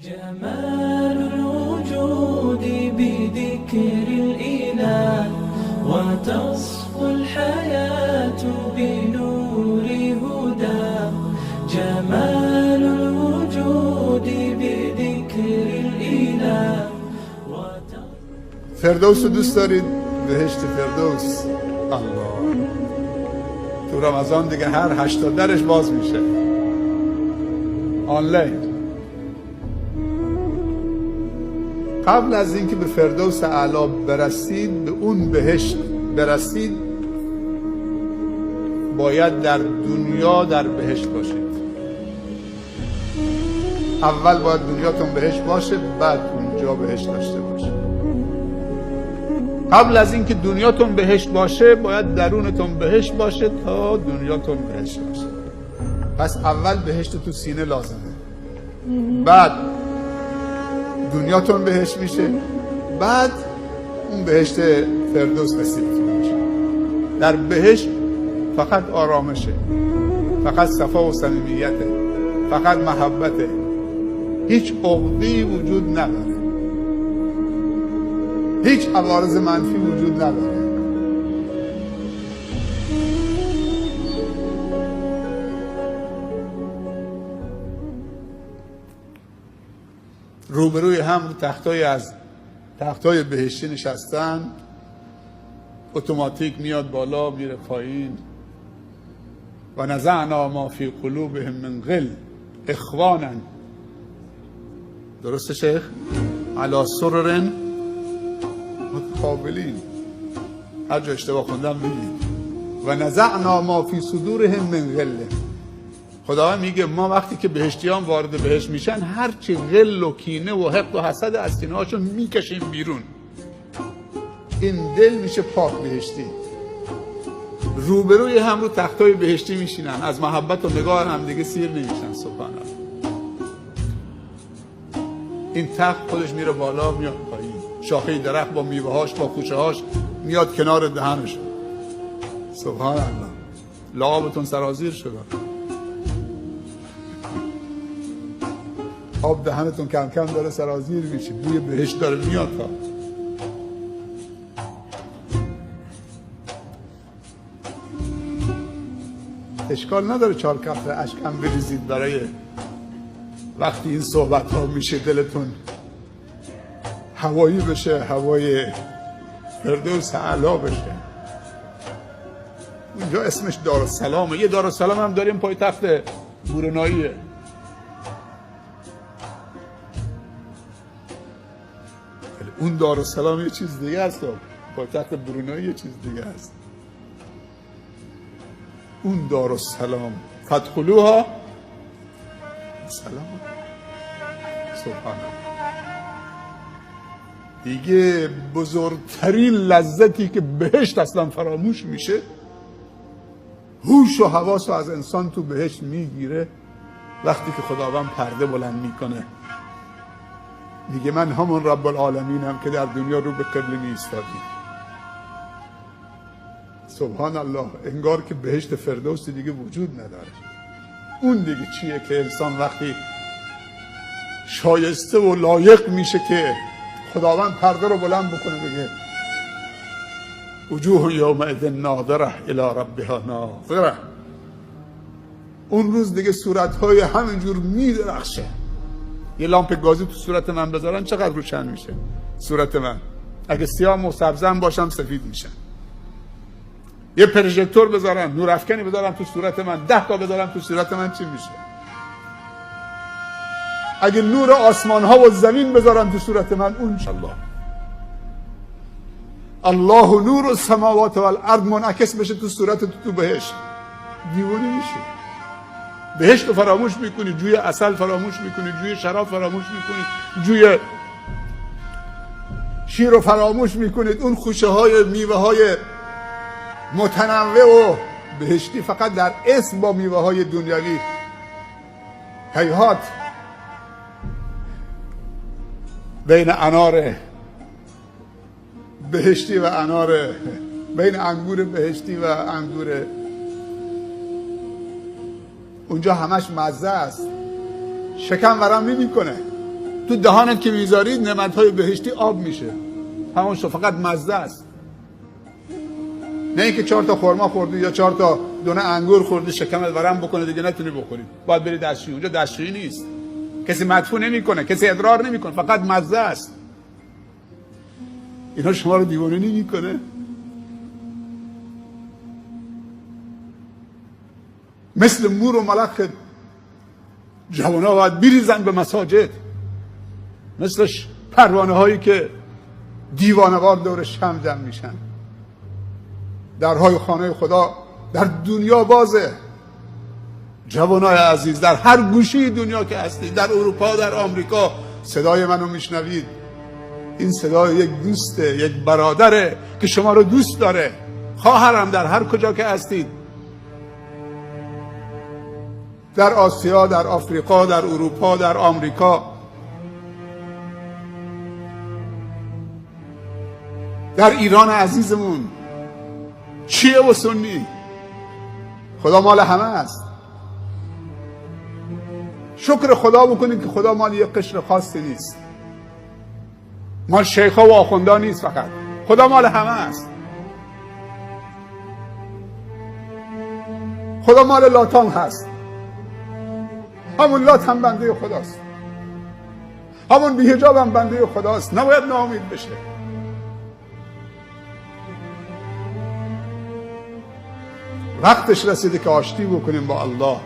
جمال الوجود بذكر الإله وتصفو الحياة بنور هدى. جمال الوجود بذكر الإله. فردوس رو دوست دارید؟ بهشت فردوس. الله، تو رمضان دیگه هر 80 درش باز میشه آنلاین. قبل از اینکه به فردوس اعلی برسید، به اون بهشت برسید، باید در دنیا در بهشت باشید. اول باید دنیاتون بهشت باشه، بعد اونجا بهشت داشته باشید. قبل از اینکه دنیاتون بهشت باشه، باید درونتون بهشت باشه تا دنیاتون بهشت باشه. پس اول بهشت تو سینه لازمه، بعد دنیاتون بهشت میشه، بعد اون بهشت فردوس نصیبتون میشه. در بهشت فقط آرامشه، فقط صفا و صمیمیته، فقط محبته، هیچ عقده‌ای وجود نداره، هیچ عوارض منفی وجود نداره. روبروی هم تختای از تختای بهشتی نشستن، اتوماتیک میاد بالا میره پایین. و نزعنا ما فی قلوبهم من غل اخوانا، درسته شیخ؟ علی سرر متقابلین. هر جا اشتباه خوندم بگید. و نزعنا ما فی صدورهم من غل. خداوند میگه ما وقتی که بهشتیان وارد بهشت میشن، هرچی غل و کینه و حقد و حسد از سینه هاشون میکشیم بیرون. این دل میشه پاک بهشتی. روبروی هم رو تختای بهشتی میشینن، از محبت و نگاه هم دیگه سیر نمیشن. سبحان الله. این تخت خودش میره بالا میاد پایین، شاخه درخت با میوه‌هاش با خوشه هاش میاد کنار دهنش. سبحان الله. لعابتون سرازیر شده، آب دهنتون کم کم داره سرازیر میشه، بوی بهشت داره میاد. تا اشکال نداره 4 کف اشکم بریزید برای وقتی این صحبت ها میشه دلتون هوایی بشه، هوای فردوس اعلی بشه. اونجا اسمش دارالسلامه. یه دارالسلام هم داریم پای تخت بروناییه. اون دارالسلام یه چیز دیگه است، پایتخت برونایی یه چیز دیگه است. اون دارالسلام فادخلوها سلام. سبحان الله. دیگه بزرگترین لذتی که بهشت اصلا فراموش میشه، هوش و حواس از انسان تو بهشت میگیره وقتی که خداوند پرده بلند میکنه، میگه من همون رب العالمینم که در دنیا رو به قبله میایستادی. سبحان الله. انگار که بهشت فردوس دیگه وجود نداره. اون دیگه چیه که انسان وقتی شایسته و لایق میشه که خداوند پرده رو بلند بکنه بگه وجوه یومئذ ناظره الی ربها ناظره. اون روز دیگه صورتهای همینجور میدرخشه. یه لامپ گازی تو صورت من بذارن چقدر روشن میشه صورت من؟ اگه سیاه و سبزم باشم سفید میشن. یه پروژکتور بذارن، نور افکنی بذارن تو صورت من، 10 تا بذارن تو صورت من، چی میشه؟ اگه نور آسمان ها و زمین بذارن تو صورت من، اون الله الله نور السماوات والارض منعکس بشه تو صورت تو بهشت، دیوونه میشه. بهشت رو فراموش میکنی، جوی عسل فراموش میکنی، جوی شراب فراموش میکنی، جوی شیر رو فراموش میکنید. اون خوشه های میوه های متنوع و بهشتی فقط در اسم با میوه های دنیوی. هیهات بین انار بهشتی و انار، بین انگور بهشتی و انگور اونجا همش مزه است. شکم ورم نمیکنه. تو دهانت که میذاری نعمت‌های بهشتی آب میشه، همون شو، فقط مزه است. نه اینکه 4 تا خرما خوردی یا 4 تا دونه انگور خوردی شکمت ورم بکنه دیگه نتونی بخوری، باید بری دستشویی. اونجا دستشویی نیست، کسی مدفوع نمیکنه، کسی ادرار نمیکنه، فقط مزه است. اینا شما رو دیوانه نمیکنه؟ مثل مور و ملخ جوان‌ها باید بریزن به مساجد، مثل پروانه هایی که دیوانه‌وار دور شمع جمع میشن. درهای خانه خدا در دنیا بازه. جوانای عزیز، در هر گوشه دنیا که هستید، در اروپا، در آمریکا، صدای منو میشنوید. این صدای یک دوسته، یک برادره که شما رو دوست داره. خواهرم، در هر کجا که هستید، در آسیا، در آفریقا، در اروپا، در آمریکا، در ایران عزیزمون، شیعه و سنی، خدا مال همه است. شکر خدا بکنید که خدا مال یک قشر خاصی نیست، مال شیخا و آخوندا نیست، فقط خدا مال همه است. خدا مال لاتان هست، همون لات هم بنده خداست، همون بی‌حجاب هم بنده خداست. نباید ناامید بشه. وقتش رسیده که آشتی بکنیم با الله.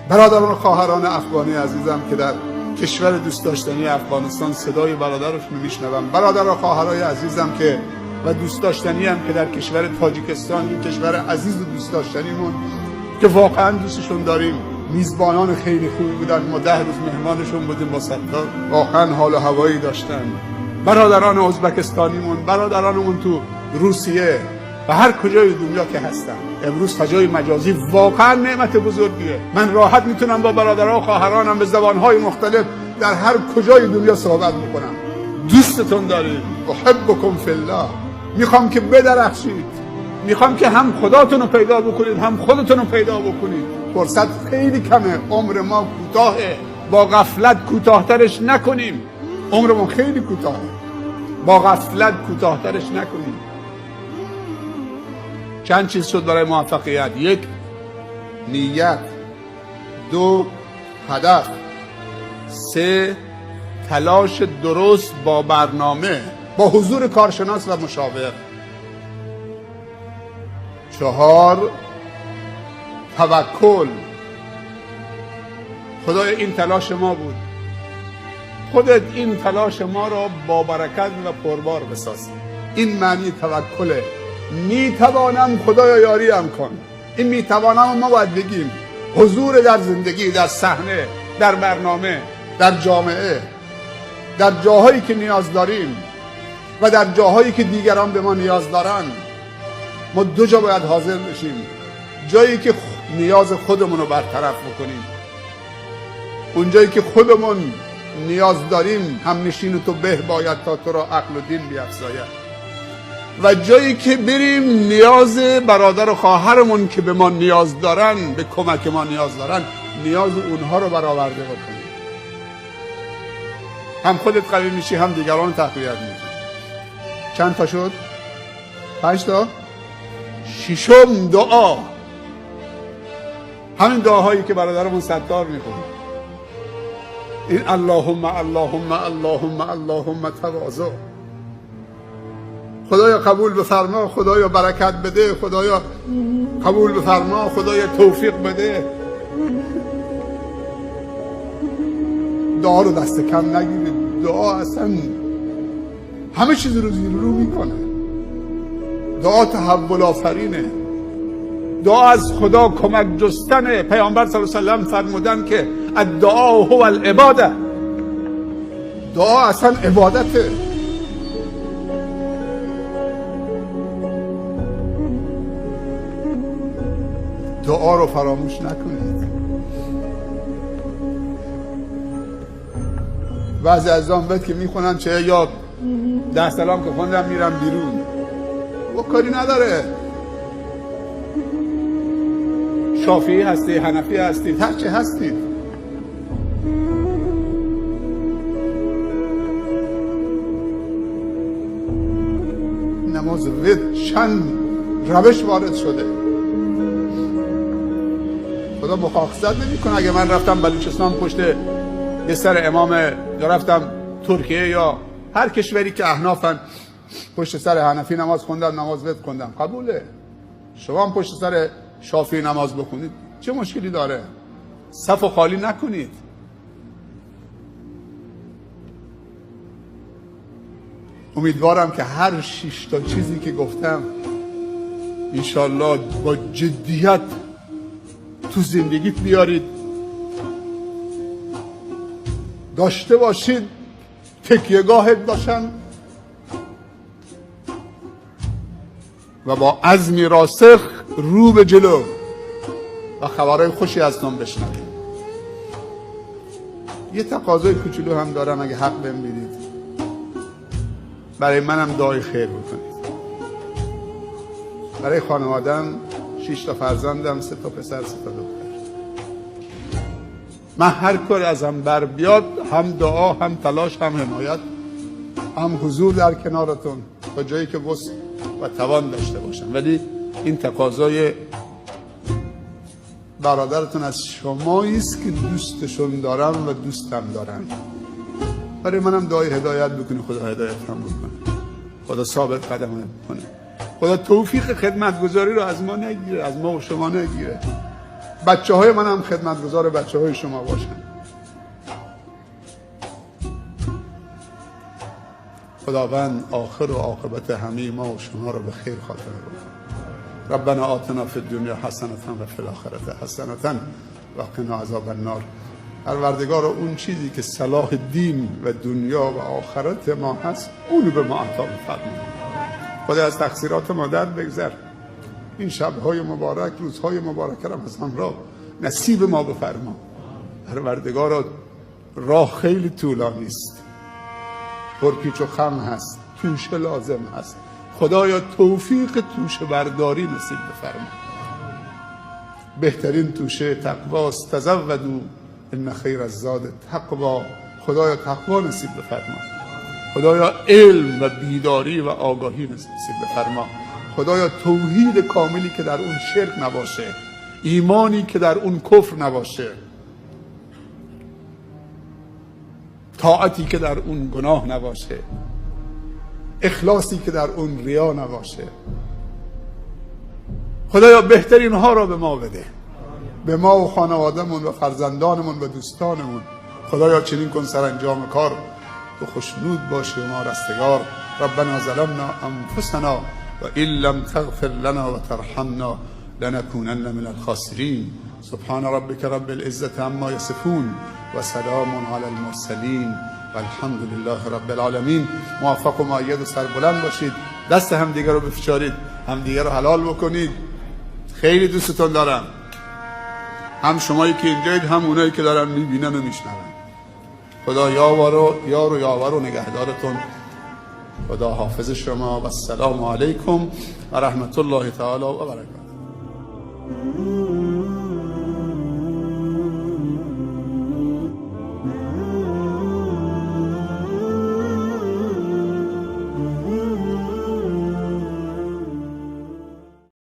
برادران و خواهران افغانی عزیزم که در کشور دوست داشتنی افغانستان صدای برادرشون میشنوم، برادر و خواهرای عزیزم که و دوست داشتنی هم که در کشور تاجیکستان، این کشور عزیز و دوست داشتنیمون که واقعا دوستشون داریم، میزبانان خیلی خوبی بودن، ما 10 روز مهمانشون بودیم با ستار، واقعا حال و هوایی داشتن. برادران ازبکستانیمون، برادرانمون تو روسیه و هر کجای دنیا که هستن، امروز فضای مجازی واقعا نعمت بزرگیه. من راحت میتونم با برادرها و خواهرانم به زبانهای مختلف در هر کجای دنیا صحبت بکنم. دوستتون داریم، احبکم فی الله. میخوام که بدرخشید، میخوام که هم خداتون رو پیدا بکنید، هم خودتون رو پیدا بکنید. فرصت خیلی کمه، عمر ما کوتاهه، با غفلت کوتاهترش نکنیم. عمرمون خیلی کوتاهه، با غفلت کوتاهترش نکنیم. چند چیز شد برای موفقیت: 1 نیت، 2 هدف، 3 تلاش درست با برنامه، با حضور کارشناس و مشاور، 4 توکل. خدای این تلاش ما بود، خودت این تلاش ما را با برکت و پربار بساز. این معنی توکله. میتوانم، خدایا یاریم کن. این میتوانم ما باید بگیم حضور در زندگی، در صحنه، در برنامه، در جامعه، در جاهایی که نیاز داریم و در جاهایی که دیگران به ما نیاز دارن. ما 2 جا باید حاضر بشیم: جایی که نیاز خودمون رو برطرف بکنیم، اون جایی که خودمون نیاز داریم هم نشین تو به باید تا تو را عقل و دین بیفزاید، و جایی که بریم نیاز برادر و خواهرمون که به ما نیاز دارن، به کمک ما نیاز دارن، نیاز اونها رو برآورده بکنیم. هم خودت قوی میشی، هم دیگران رو تقویت میکنی. چند تا شد؟ 5 تا؟ 6م دعا. همین دعاهایی که برادرمون ستار میکنه. این اللهم اللهم اللهم اللهم تواضع. خدایا قبول بفرما، خدایا برکت بده، خدایا قبول بفرما، خدایا توفیق بده. دعا رو دست کم نگیرید. دعا اصلا همه چیز رو زیر رو میکنه. دعا تحول آفرینه. دعا از خدا کمک جستنه. پیامبر صلی الله علیه و سلم فرمودن که الدعا هو العباده. دعا اصلا عبادته. دعا رو فراموش نکنید. بعضی از آنبت که میخونن چه یا 10 سلام که خوندم میرم بیرون، و کاری نداره. شافعی هستی، حنفی هستید، هر چه هستید، نماز ود چند روش وارد شده. خدا مؤاخذت نمیکنه اگه من رفتم بلوچستان پشت یه سر امام، یا رفتم ترکیه یا هر کشوری که احنافن پشت سر حنفی نماز خوندم، نماز ود خوندم، قبوله. شما هم پشت سر شافعی نماز بخونید، چه مشکلی داره؟ صف خالی نکنید. امیدوارم که هر 6 تا چیزی که گفتم انشالله با جدیت تو زندگیت بیارید، داشته باشید، تکیهگاهت باشن و با عزمی راسخ رو به جلو و خبرهای خوشی از تون بشنوید. یه تقاضای کوچولو هم دارم، اگه حق بهم بدید برای منم دعای خیر بکنید. برای خانوادم 6 تا فرزندم، 3 تا پسر 3 تا دختر. من هر کار ازم بر بیاد، هم دعا، هم تلاش، هم حمایت، هم حضور در کنارتون تا جایی که وسع و توان داشته باشم. ولی این تقاضای برادرتون از شمایی است که دوستشون دارم و دوستم دارن. برای منم دعای هدایت بکنه، خدا هدایت هم بکنه، خدا ثابت قدم کنه، خدا توفیق خدمتگزاری رو از ما نگیره، از ما و شما نگیره. بچه های من هم خدمتگزار بچه های شما باشن. خداوند آخر و عاقبت همه ما و شما رو به خیر خاتمه بکنه. ربنا آتنا فی الدنیا حسنة و فی الآخرة حسنة و قنا عذاب النار. پروردگار اون چیزی که صلاح دین و دنیا و آخرت ما هست اونو به ما عطا بفرما. خدا از تقصیرات ما در بگذر. این شب‌های مبارک، روزهای مبارک را از همراه نصیب ما بفرما. پروردگار راه خیلی طولانی است، پرپیچ و خم هست، توشه لازم هست. خدایا توفیق توشه برداری نصیب بفرما. بهترین توشه تقواست. تزودوا ان خیر الزاد تقوا. خدایا تقوا نصیب بفرما. خدایا علم و بیداری و آگاهی نصیب بفرما. خدایا توحید کاملی که در اون شرک نباشه، ایمانی که در اون کفر نباشه، طاعتی که در اون گناه نباشه، اخلاصی که در اون ریا نباشه. خدایا بهترین ها را به ما بده، به ما و خانوادهمون و فرزندانمون و دوستانمون. خدایا چنین کن سرانجام کار تو خوشنود باشی و ما رستگار. ربنا ظلمنا انفسنا و ان لم تغفر لنا و ترحمنا لنكونن من الخاسرین. سبحان ربك رب العزة عما يصفون و سلام علی المرسلین و الحمد لله رب العالمین. موفق و مؤید و سربلند باشید. دست همدیگه رو بفشارید، همدیگه رو حلال بکنید. خیلی دوستتون دارم، هم شمایی که اینجایید، هم اونایی که دارن میبینن و میشنون. خدا یار و یاور و نگهدارتون. خدا حافظ شما و السلام علیکم و رحمت الله تعالی و برکاته.